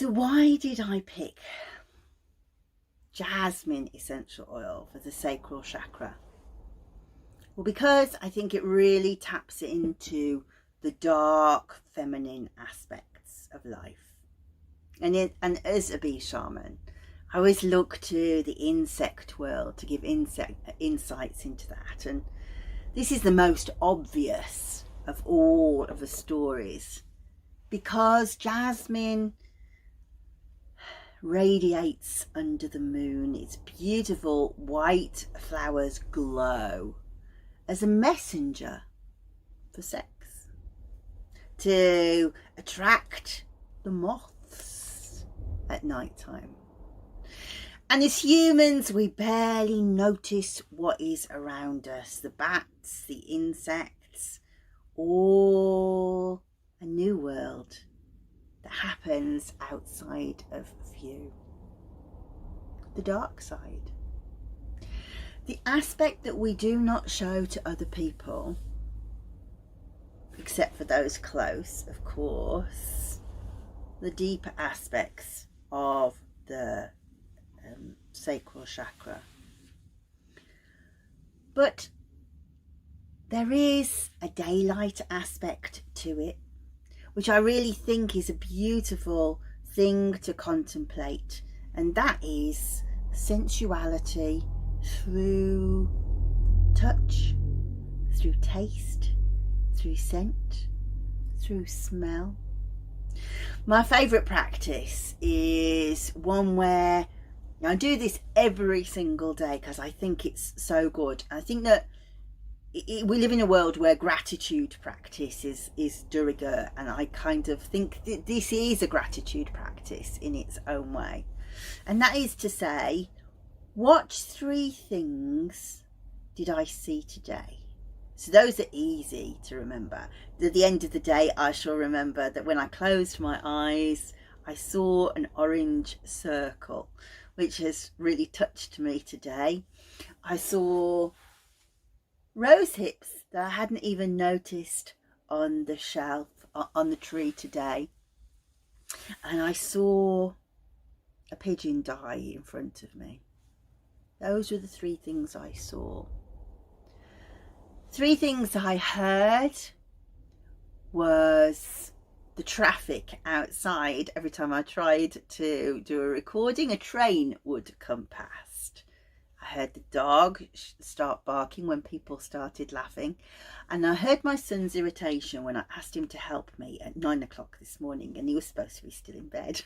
So why did I pick Jasmine essential oil for the Sacral Chakra? Well, because I think it really taps into the dark feminine aspects of life. And as a bee shaman, I always look to the insect world to give insights into that. And this is the most obvious of all of the stories, because Jasmine radiates under the moon. Its beautiful white flowers glow as a messenger for sex, to attract the moths at night time. And as humans, we barely notice what is around us. The bats, the insects, all a new world that happens outside of view. The dark side. The aspect that we do not show to other people, except for those close, of course, the deeper aspects of the sacral chakra. But there is a daylight aspect to it, which I really think is a beautiful thing to contemplate, and that is sensuality through touch, through taste, through scent, through smell. My favourite practice is one where I do this every single day because I think it's so good. I think that we live in a world where gratitude practice is de rigueur, and I kind of think that this is a gratitude practice in its own way. And that is to say, what 3 things did I see today? So those are easy to remember. At the end of the day, I shall remember that when I closed my eyes, I saw an orange circle, which has really touched me today. I saw rose hips that I hadn't even noticed on the shelf, on the tree today. And I saw a pigeon die in front of me. Those were the 3 things I saw. 3 things I heard was the traffic outside. Every time I tried to do a recording, a train would come past. I heard the dog start barking when people started laughing, and I heard my son's irritation when I asked him to help me at 9 o'clock this morning, and he was supposed to be still in bed.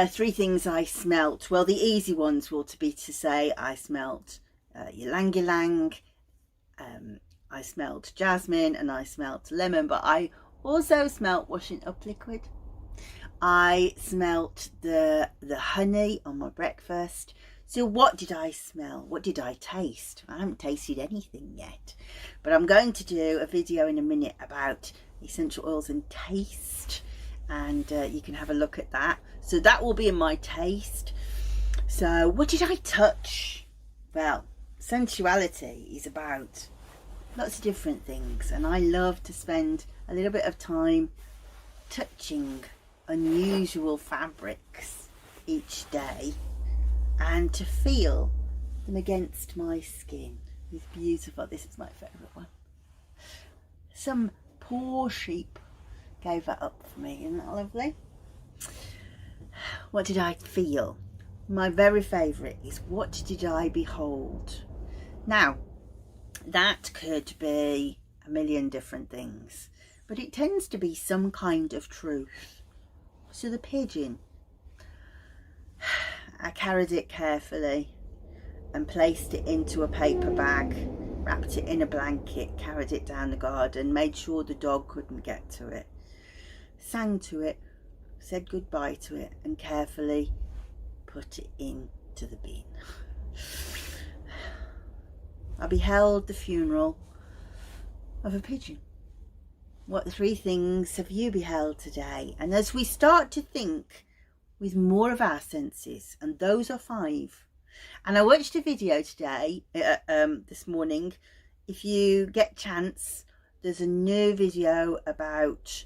3 things I smelt. Well, the easy ones will be to say I smelt ylang ylang, I smelt jasmine, and I smelt lemon, but I also smelt washing up liquid. I smelt the honey on my breakfast. So what did I smell? What did I taste? I haven't tasted anything yet, but I'm going to do a video in a minute about essential oils and taste, and you can have a look at that. So that will be in my taste. So what did I touch? Well, sensuality is about lots of different things, and I love to spend a little bit of time touching unusual fabrics each day and to feel them against my skin. It's beautiful. This is my favourite one. Some poor sheep gave that up for me. Isn't that lovely? What did I feel? My very favourite is what did I behold? Now, that could be a million different things, but it tends to be some kind of truth. So the pigeon, I carried it carefully and placed it into a paper bag, wrapped it in a blanket, carried it down the garden, made sure the dog couldn't get to it, sang to it, said goodbye to it, and carefully put it into the bin. I beheld the funeral of a pigeon. What 3 things have you beheld today? And as we start to think with more of our senses, and those are 5. And I watched a video today, this morning. If you get chance, there's a new video about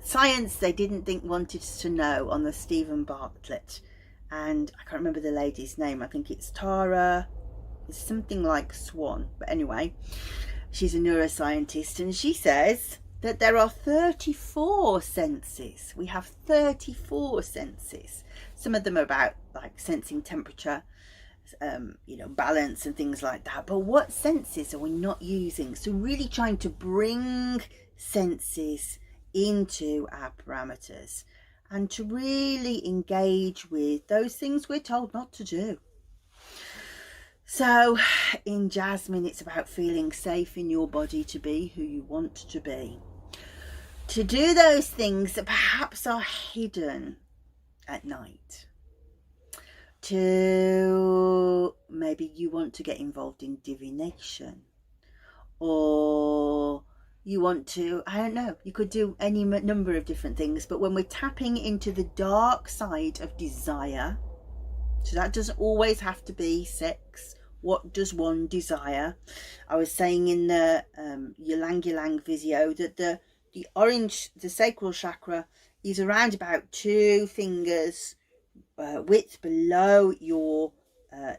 science they didn't think wanted to know on the Stephen Bartlett, and I can't remember the lady's name. I think it's Tara. It's something like Swan, but anyway, she's a neuroscientist, and she says that there are 34 senses. We have 34 senses. Some of them are about like sensing temperature, you know, balance and things like that. But what senses are we not using? So really trying to bring senses into our parameters and to really engage with those things we're told not to do. So in Jasmine, it's about feeling safe in your body to be who you want to be. To do those things that perhaps are hidden at night. To maybe you want to get involved in divination, or you want to, I don't know, you could do any number of different things. But when we're tapping into the dark side of desire, so that doesn't always have to be sex. What does one desire? I was saying in the Ylang Ylang video that the orange, the sacral chakra, is around about 2 fingers width below your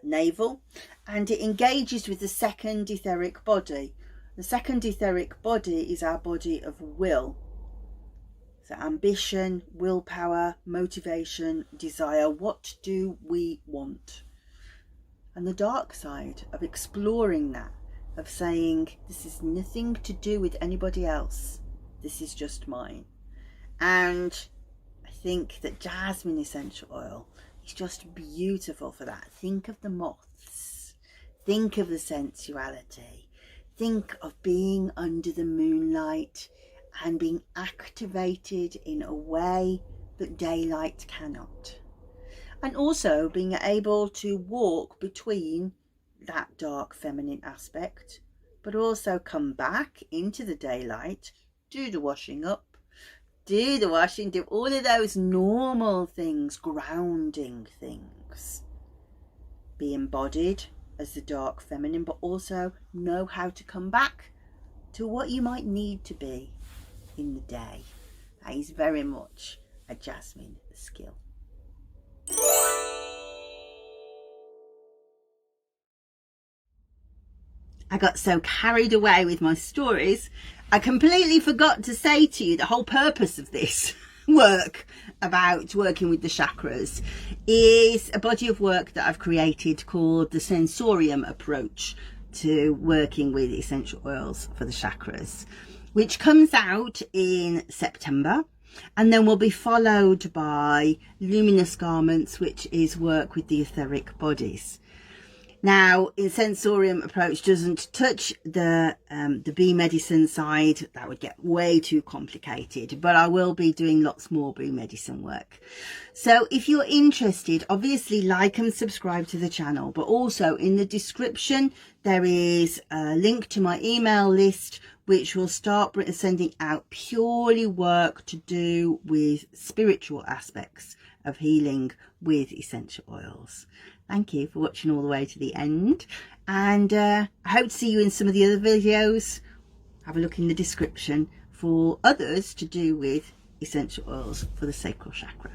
navel, and it engages with the second etheric body. The second etheric body is our body of will. So ambition, willpower, motivation, desire. What do we want? And the dark side of exploring that, of saying, this is nothing to do with anybody else. This is just mine. And I think that jasmine essential oil is just beautiful for that. Think of the moths. Think of the sensuality. Think of being under the moonlight and being activated in a way that daylight cannot. And also being able to walk between that dark feminine aspect, but also come back into the daylight, do the washing up, do the washing, do all of those normal things, grounding things. Be embodied as the dark feminine, but also know how to come back to what you might need to be in the day. That is very much a jasmine skill. I got so carried away with my stories, I completely forgot to say to you the whole purpose of this work about working with the chakras is a body of work that I've created called the Sensorium approach to working with essential oils for the chakras, which comes out in September, and then will be followed by Luminous Garments, which is work with the etheric bodies. Now, in Sensorium approach doesn't touch the bee medicine side. That would get way too complicated, but I will be doing lots more bee medicine work. So if you're interested, obviously like and subscribe to the channel, but also in the description, there is a link to my email list, which will start sending out purely work to do with spiritual aspects of healing with essential oils. Thank you for watching all the way to the end, and I hope to see you in some of the other videos. Have a look in the description for others to do with essential oils for the sacral chakra.